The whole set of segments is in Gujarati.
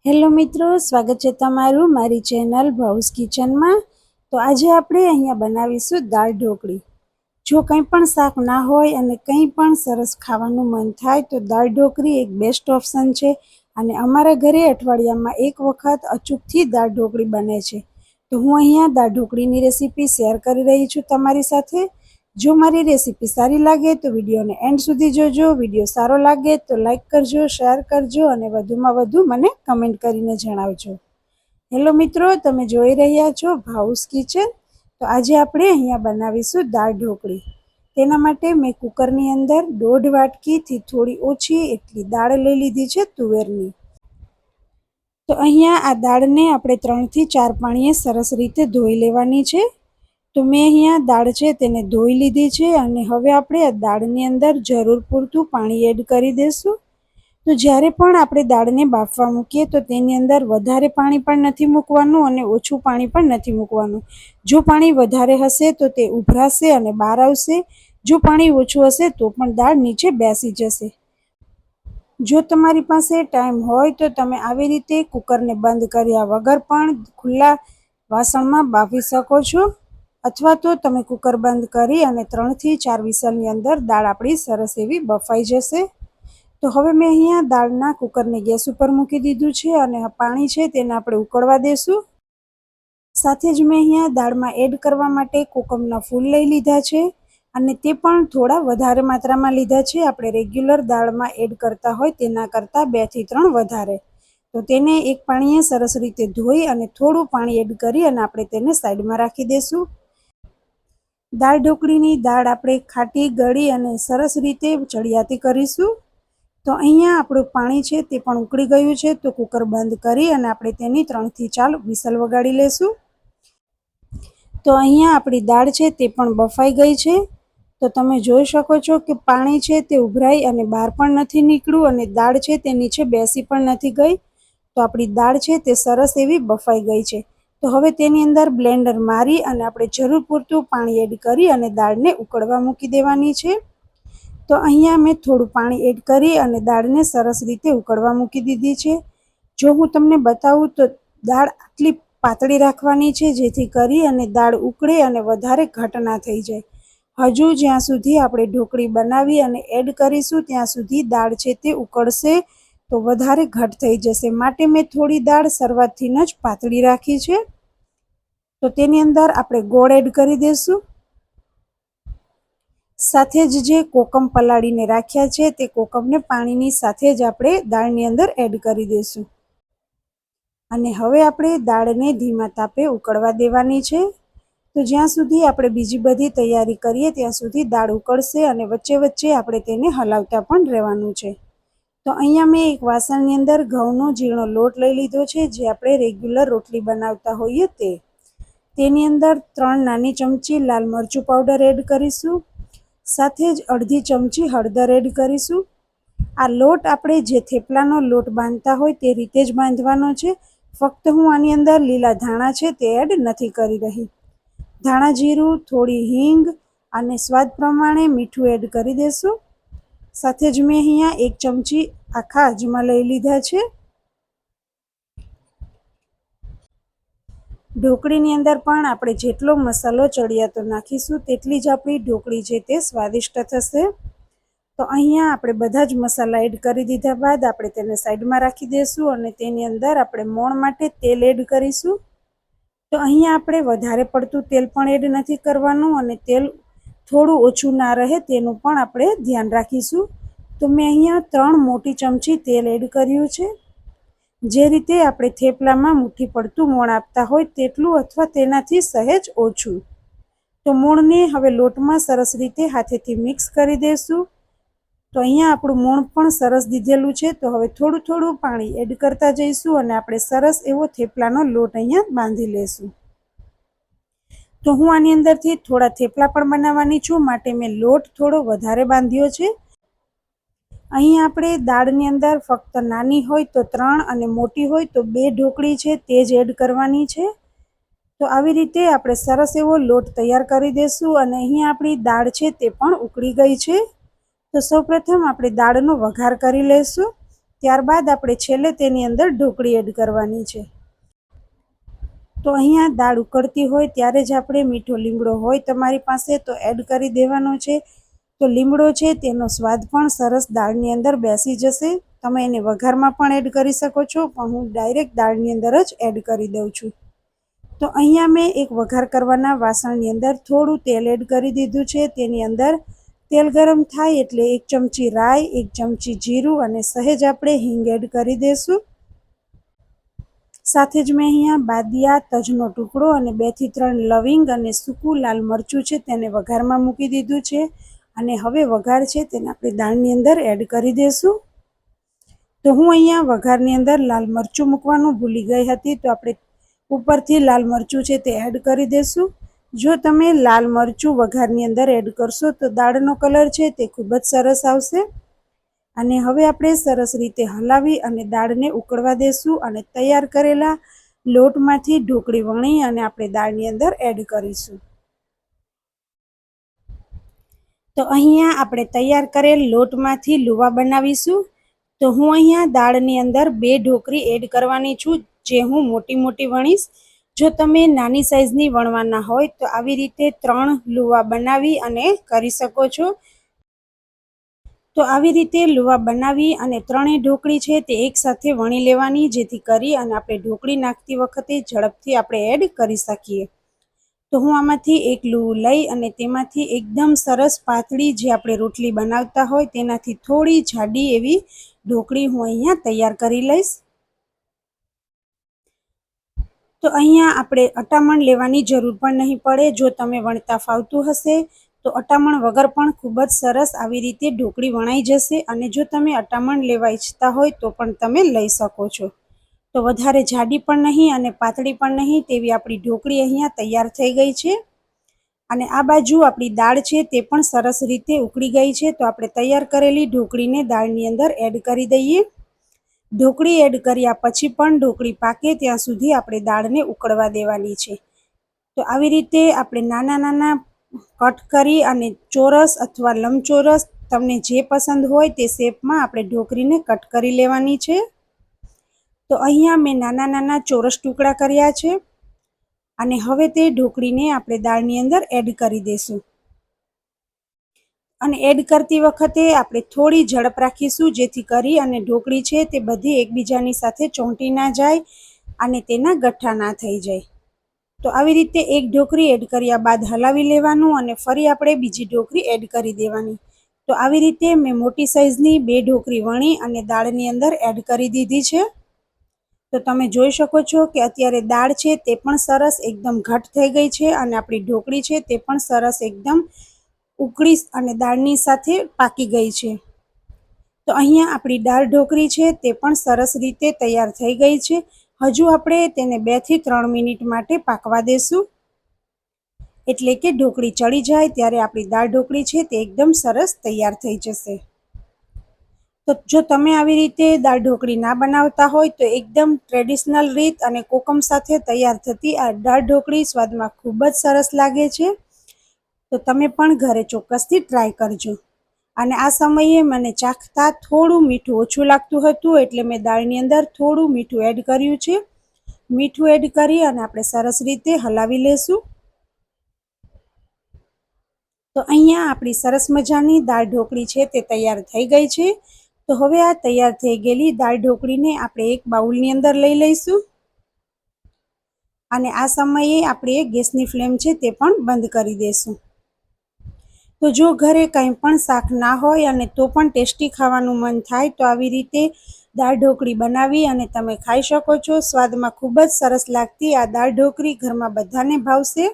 હેલો મિત્રો, સ્વાગત છે તમારું મારી ચેનલ ભાઉસ કિચનમાં। તો આજે આપણે અહીંયા બનાવીશું દાળ ઢોકળી। જો કંઈ પણ શાક ના હોય અને કંઈ પણ સરસ ખાવાનું મન થાય તો દાળ ઢોકળી એક બેસ્ટ ઓપ્શન છે। અને અમારા ઘરે અઠવાડિયામાં એક વખત અચૂકથી દાળ ઢોકળી બને છે। તો હું અહીંયા દાળ ઢોકળીની રેસીપી શેર કરી રહી છું તમારી સાથે। જો મારી રેસીપી સારી લાગે તો વિડીયોને એન્ડ સુધી જોજો। વિડીયો સારો લાગે તો લાઈક કરજો, શેર કરજો અને વધુમાં વધુ મને કમેન્ટ કરીને જણાવજો। હેલો મિત્રો, તમે જોઈ રહ્યા છો ભાઉસ કિચન। તો આજે આપણે અહીંયા બનાવીશું દાળ ઢોકળી। તેના માટે મેં કુકરની અંદર 1.5 વાટકીથી થોડી ઓછી એટલી દાળ લઈ લીધી છે તુવેરની। તો અહીંયા આ દાળને આપણે 3 થી 4 પાણીએ સરસ રીતે ધોઈ લેવાની છે। તો મેં અહીંયા દાળ છે તેને ધોઈ લીધી છે અને હવે આપણે આ દાળની અંદર જરૂર પૂરતું પાણી એડ કરી દઈશું। તો જ્યારે પણ આપણે દાળને બાફવા મૂકીએ તો તેની અંદર વધારે પાણી પણ નથી મૂકવાનું અને ઓછું પાણી પણ નથી મૂકવાનું। જો પાણી વધારે હશે તો તે ઉભરાશે અને બહાર આવશે, જો પાણી ઓછું હશે તો પણ દાળ નીચે બેસી જશે। જો તમારી પાસે ટાઈમ હોય તો તમે આવી રીતે કુકરને બંધ કર્યા વગર પણ ખુલ્લા વાસણમાં બાફી શકો છો, અથવા તો તમે કુકર બંધ કરી અને 3 થી 4 વિસલની અંદર દાળ આપણી સરસ એવી બફાઈ જશે। તો હવે મેં અહીંયા દાળના કુકરને ગેસ ઉપર મૂકી દીધું છે અને પાણી છે તેને આપણે ઉકળવા દેશું। સાથે જ મેં અહીંયા દાળમાં એડ કરવા માટે કોકમના ફૂલ લઈ લીધા છે અને તે પણ થોડા વધારે માત્રામાં લીધા છે। આપણે રેગ્યુલર દાળમાં એડ કરતા હોય તેના કરતાં 2 થી 3 વધારે। તો તેને એક પાણીએ સરસ રીતે ધોઈ અને થોડું પાણી એડ કરી અને આપણે તેને સાઈડમાં રાખી દઈશું। દાળ ઢોકળીની દાળ આપણે ખાટી, ગળી અને સરસ રીતે ચડિયાતી કરીશું। તો અહીંયા આપણું પાણી છે તે પણ ઉકળી ગયું છે। તો કુકર બંધ કરી અને આપણે તેની 3 થી 4 વિસલ વગાડી લેશું। તો અહીંયા આપણી દાળ છે તે પણ બફાઈ ગઈ છે। તો તમે જોઈ શકો છો કે પાણી છે તે ઉભરાઈ અને બહાર પણ નથી નીકળ્યું અને દાળ છે તે નીચે બેસી પણ નથી ગઈ। તો આપણી દાળ છે તે સરસ એવી બફાઈ ગઈ છે। તો હવે તેની અંદર બ્લેન્ડર મારી અને આપણે જરૂર પૂરતું પાણી એડ કરી અને દાળને ઉકળવા મૂકી દેવાની છે। તો અહીંયા મેં થોડું પાણી એડ કરી અને દાળને સરસ રીતે ઉકળવા મૂકી દીધી છે। જો હું તમને બતાવું તો દાળ આટલી પાતળી રાખવાની છે જેથી કરી અને દાળ ઉકળે અને વધારે ઘટ ના થઈ જાય। હજુ જ્યાં સુધી આપણે ઢોકળી બનાવી અને એડ કરીશું ત્યાં સુધી દાળ છે તે ઉકળશે તો વધારે ઘટ થઈ જશે, માટે મેં થોડી દાળ શરૂઆતથી જ પાતળી રાખી છે। તો તેની અંદર આપણે ગોળ એડ કરી દઈશું। સાથે જ જે કોકમ પલાળીને રાખ્યા છે તે કોકમને પાણીની સાથે જ આપણે દાળની અંદર એડ કરી દઈશું અને હવે આપણે દાળને ધીમા તાપે ઉકળવા દેવાની છે। તો જ્યાં સુધી આપણે બીજી બધી તૈયારી કરીએ ત્યાં સુધી દાળ ઉકળશે અને વચ્ચે વચ્ચે આપણે તેને હલાવતા પણ રહેવાનું છે। તો અહીંયા મેં એક વાસણની અંદર ઘઉંનો ઝીણો લોટ લઈ લીધો છે, જે આપણે રેગ્યુલર રોટલી બનાવતા હોઈએ તે। તેની અંદર 3 નાની ચમચી લાલ મરચું પાવડર એડ કરીશું। સાથે જ અડધી ચમચી હળદર એડ કરીશું। આ લોટ આપણે જે થેપલાનો લોટ બાંધતા હોય તે રીતે જ બાંધવાનો છે। ફક્ત હું આની અંદર લીલા ધાણા છે તે એડ નથી કરી રહી। ધાણા જીરું, થોડી હિંગ અને સ્વાદ પ્રમાણે મીઠું એડ કરી દેશું। સાથે જ મેં અહીંયા 1 ચમચી આખા અજમા લઈ લીધા છે। ઢોકળીની અંદર પણ આપણે જેટલો મસાલો ચડિયાતો નાખીશું તેટલી જ આપણી ઢોકળી છે તે સ્વાદિષ્ટ થશે। તો અહીંયા આપણે બધા જ મસાલા એડ કરી દીધા બાદ આપણે તેને સાઈડમાં રાખી દઈશું અને તેની અંદર આપણે મોણ માટે તેલ એડ કરીશું। તો અહીંયા આપણે વધારે પડતું તેલ પણ એડ નથી કરવાનું અને તેલ થોડું ઓછું ના રહે તેનું પણ આપણે ધ્યાન રાખીશું। તો મેં અહીંયા 3 મોટી ચમચી તેલ એડ કર્યું છે। જે રીતે આપણે થેપલામાં મુઠ્ઠી પડતું મોણ આપતા હોય તેટલું અથવા તેનાથી સહેજ ઓછું। તો મોણને હવે લોટમાં સરસ રીતે હાથેથી મિક્સ કરી દઈશું। તો અહીંયા આપણું મોણ પણ સરસ દીધેલું છે। તો હવે થોડું થોડું પાણી એડ કરતા જઈશું અને આપણે સરસ એવો થેપલાનો લોટ અહીંયા બાંધી લેશું। તો હું આની અંદરથી થોડા થેપલા પણ બનાવવાની છું, માટે મેં લોટ થોડો વધારે બાંધ્યો છે। અહીં આપણે દાળની અંદર ફક્ત નાની હોય તો 3 અને મોટી હોય તો 2 ઢોકળી છે તે જ એડ કરવાની છે। તો આવી રીતે આપણે સરસ એવો લોટ તૈયાર કરી દઈશું અને અહીં આપણી દાળ છે તે પણ ઉકળી ગઈ છે। તો સૌપ્રથમ આપણે દાળનો વઘાર કરી લઈશું। ત્યારબાદ આપણે છેલ્લે તેની અંદર ઢોકળી એડ કરવાની છે. તો અહીંયા દાળ ઉકળતી હોય ત્યારે જ આપણે મીઠો લીમડો હોય તમારી પાસે તો એડ કરી દેવાનો છે. તો લીમડો છે તેનો સ્વાદ પણ સરસ દાળની અંદર બેસી જશે. તમે એને વઘારમાં પણ એડ કરી શકો છો, પણ હું ડાયરેક્ટ દાળની અંદર જ એડ કરી દઉં છું. તો અહીંયા મેં એક વઘાર કરવાના વાસણની અંદર થોડું તેલ એડ કરી દીધું છે. તેની અંદર તેલ ગરમ થાય એટલે 1 ચમચી રાઈ, 1 ચમચી જીરું અને સહેજ આપણે હિંગ એડ કરી દઈશું. સાથે જ મેં અહીંયા બાદિયા, તજનો ટુકડો અને 2 થી 3 લવિંગ અને સૂકું લાલ મરચું છે તેને વઘારમાં મૂકી દીધું છે. અને હવે વઘાર છે તેને આપણે દાળની અંદર એડ કરી દઈશું. તો હું અહીંયા વઘારની અંદર લાલ મરચું મૂકવાનું ભૂલી ગઈ હતી, તો આપણે ઉપરથી લાલ મરચું છે તે એડ કરી દઈશું. જો તમે લાલ મરચું વઘારની અંદર એડ કરશો તો દાળનો કલર છે તે ખૂબ જ સરસ આવશે. અને હવે આપણે સરસ રીતે હલાવી અને દાળને ઉકળવા દેશું અને તૈયાર કરેલા લોટમાંથી ઢોકળી વણી અને આપણે દાળની અંદર એડ કરીશું. તો અહીંયા આપણે તૈયાર કરેલ લોટમાંથી લુવા બનાવીશું. તો હું અહીંયા દાળની અંદર 2 ઢોકળી એડ કરવાની છું, જે હું મોટી મોટી વણીશ. જો તમે નાની સાઈઝની વણવાના હોય તો આવી રીતે 3 લુવા બનાવી અને કરી શકો છો. તો આવી રીતે લુવા બનાવી અને 3 ઢોકળી છે તે એકસાથે વણી લેવાની, જેથી કરી અને આપણે ઢોકળી નાખતી વખતે ઝડપથી આપણે એડ કરી શકીએ. તો હું આમાંથી એક લુવું લઈ અને તેમાંથી એકદમ સરસ પાતળી, જે આપણે રોટલી બનાવતા હોય તેનાથી થોડી જાડી એવી ઢોકળી હું અહીંયા તૈયાર કરી લઈશ. તો અહીંયા આપણે અટામણ લેવાની જરૂર પણ નહીં પડે. જો તમે વણતા ફાવતું હશે તો અટામણ વગર પણ ખૂબ જ સરસ આવી રીતે ઢોકળી વણાઈ જશે. અને જો તમે અટામણ લેવા ઈચ્છતા હોય તો પણ તમે લઈ શકો છો. તો વધારે જાડી પણ નહીં અને પાતળી પણ નહીં તેવી આપણી ઢોકળી અહીંયા તૈયાર થઈ ગઈ છે. અને આ બાજુ આપણી દાળ છે તે પણ સરસ રીતે ઉકળી ગઈ છે. તો આપણે તૈયાર કરેલી ઢોકળીને દાળની અંદર એડ કરી દઈએ. ઢોકળી એડ કર્યા પછી પણ ઢોકળી પાકે ત્યાં સુધી આપણે દાળને ઉકળવા દેવાની છે. તો આવી રીતે આપણે નાના નાના કટ કરી અને ચોરસ અથવા લંબચોરસ તમને જે પસંદ હોય તે શેપમાં આપણે ઢોકળીને કટ કરી લેવાની છે. તો અહીંયા મેં નાના નાના ચોરસ ટુકડા કર્યા છે. અને હવે તે ઢોકળીને આપણે દાળની અંદર એડ કરી દઈશું. અને એડ કરતી વખતે આપણે થોડી ઝડપ રાખીશું, જેથી કરી અને ઢોકળી છે તે બધી એકબીજાની સાથે ચોંટી ના જાય અને તેના ગઠ્ઠા ના થઈ જાય. તો આવી રીતે એક ઢોકળી એડ કર્યા બાદ હલાવી લેવાનું અને ફરી આપણે બીજી ઢોકળી એડ કરી દેવાની. તો આવી રીતે મેં મોટી સાઈઝની 2 ઢોકળી વણી અને દાળની અંદર એડ કરી દીધી છે. તો તમે જોઈ શકો છો કે અત્યારે દાળ છે તે પણ સરસ એકદમ ઘટ થઈ ગઈ છે અને આપણી ઢોકળી છે તે પણ સરસ એકદમ ઉકળી અને દાળની સાથે પાકી ગઈ છે. તો અહીંયા આપણી દાળ ઢોકળી છે તે પણ સરસ રીતે તૈયાર થઈ ગઈ છે. હજુ આપણે તેને 2 થી 3 મિનિટ માટે પાકવા દેશું, એટલે કે ઢોકળી ચડી જાય ત્યારે આપણી દાળ ઢોકળી છે તે એકદમ સરસ તૈયાર થઈ જશે. તો જો તમે આવી રીતે દાળ ઢોકળી ના બનાવતા હોય તો એકદમ ટ્રેડિશનલ રીત અને કોકમ સાથે તૈયાર થતી આ દાળ ઢોકળી સ્વાદમાં ખૂબ જ સરસ લાગે છે. તો તમે પણ ઘરે ચોક્કસથી ટ્રાય કરજો. અને આ સમયે મને ચાખતા થોડું મીઠું ઓછું લાગતું હતું, એટલે મેં દાળની અંદર થોડું મીઠું એડ કર્યું છે. મીઠું એડ કરી અને આપણે સરસ રીતે હલાવી લેશું. તો અહીંયા આપણી સરસ મજાની દાળ ઢોકળી છે તે તૈયાર થઈ ગઈ છે. તો હવે આ તૈયાર થઈ ગયેલી દાળ ઢોકળીને આપણે એક બાઉલની અંદર લઈ લઈશું. અને આ સમયે આપણે ગેસની ફ્લેમ છે તે પણ બંધ કરી દઈશું. તો જો ઘરે કંઈ પણ શાક ના હોય અને તો પણ ટેસ્ટી ખાવાનું મન થાય તો આવી રીતે દાળ ઢોકળી બનાવી અને તમે ખાઈ શકો છો. સ્વાદમાં ખૂબ જ સરસ લાગતી આ દાળ ઢોકળી ઘરમાં બધાને ભાવશે.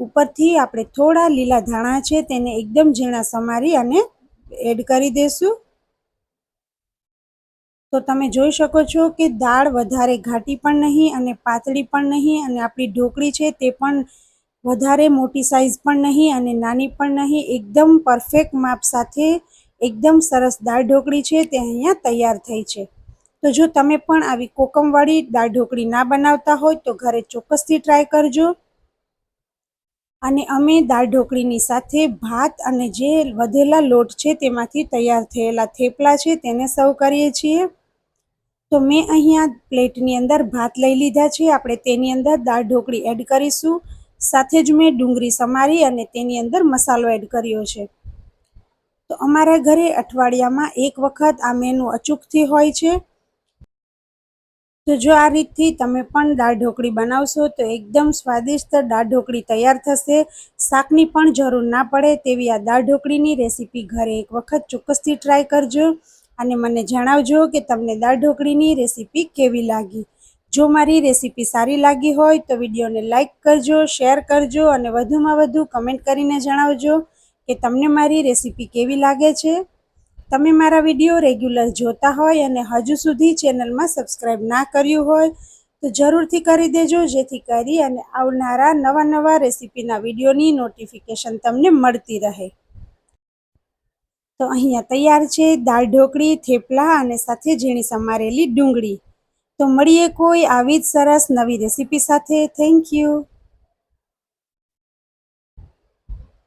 ઉપરથી આપણે થોડા લીલા ધાણા છે તેને એકદમ ઝીણા સમારી અને એડ કરી દઈશું. તો તમે જોઈ શકો છો કે દાળ વધારે ઘાટી પણ નહીં અને પાતળી પણ નહીં, અને આપણી ઢોકળી છે તે પણ વધારે મોટી સાઈઝ પણ નહીં અને નાની પણ નહીં, એકદમ પરફેક્ટ માપ સાથે એકદમ સરસ દાળ ઢોકળી છે તે અહીંયા તૈયાર થઈ છે. તો જો તમે પણ આવી કોકમવાળી દાળ ઢોકળી ના બનાવતા હોય તો ઘરે ચોક્કસથી ટ્રાય કરજો. અને અમે દાળ ઢોકળીની સાથે ભાત અને જે વધેલા લોટ છે તેમાંથી તૈયાર થયેલા થેપલા છે તેને સર્વ કરીએ છીએ. તો મેં અહીંયા પ્લેટની અંદર ભાત લઈ લીધા છે. આપણે તેની અંદર દાળ ઢોકળી એડ કરીશું. સાથે જ મેં ડુંગળી સમારી અને તેની અંદર મસાલો એડ કર્યો છે. તો અમારા ઘરે અઠવાડિયામાં એક વખત આ મેનુ અચૂકથી હોય છે. તો જો આ રીતથી તમે પણ દાળ ઢોકળી બનાવશો તો એકદમ સ્વાદિષ્ટ દાળ ઢોકળી તૈયાર થશે. શાકની પણ જરૂર ના પડે તેવી આ દાળ ઢોકળીની રેસીપી ઘરે એક વખત ચોક્કસથી ટ્રાય કરજો અને મને જણાવજો કે તમને દાળ ઢોકળીની રેસીપી કેવી લાગી. જો મારી રેસીપી સારી લાગી હોય તો વિડીયોને લાઇક કરજો, શેર કરજો અને વધુમાં વધુ કમેન્ટ કરીને જણાવજો કે તમને મારી રેસીપી કેવી લાગે છે. તમે મારા વિડીયો રેગ્યુલર જોતા હોય અને હજુ સુધી ચેનલમાં સબસ્ક્રાઈબ ના કર્યું હોય તો જરૂરથી કરી દેજો, જેથી કરી અને આવનારા નવા રેસીપીના વિડીયોની નોટિફિકેશન તમને મળતી રહે. તો અહીંયા તૈયાર છે દાળ ઢોકળી, થેપલા અને સાથે ઝીણી સમારેલી ડુંગળી. તો મળીએ કોઈ આવી જ સરસ નવી રેસીપી સાથે. Thank you.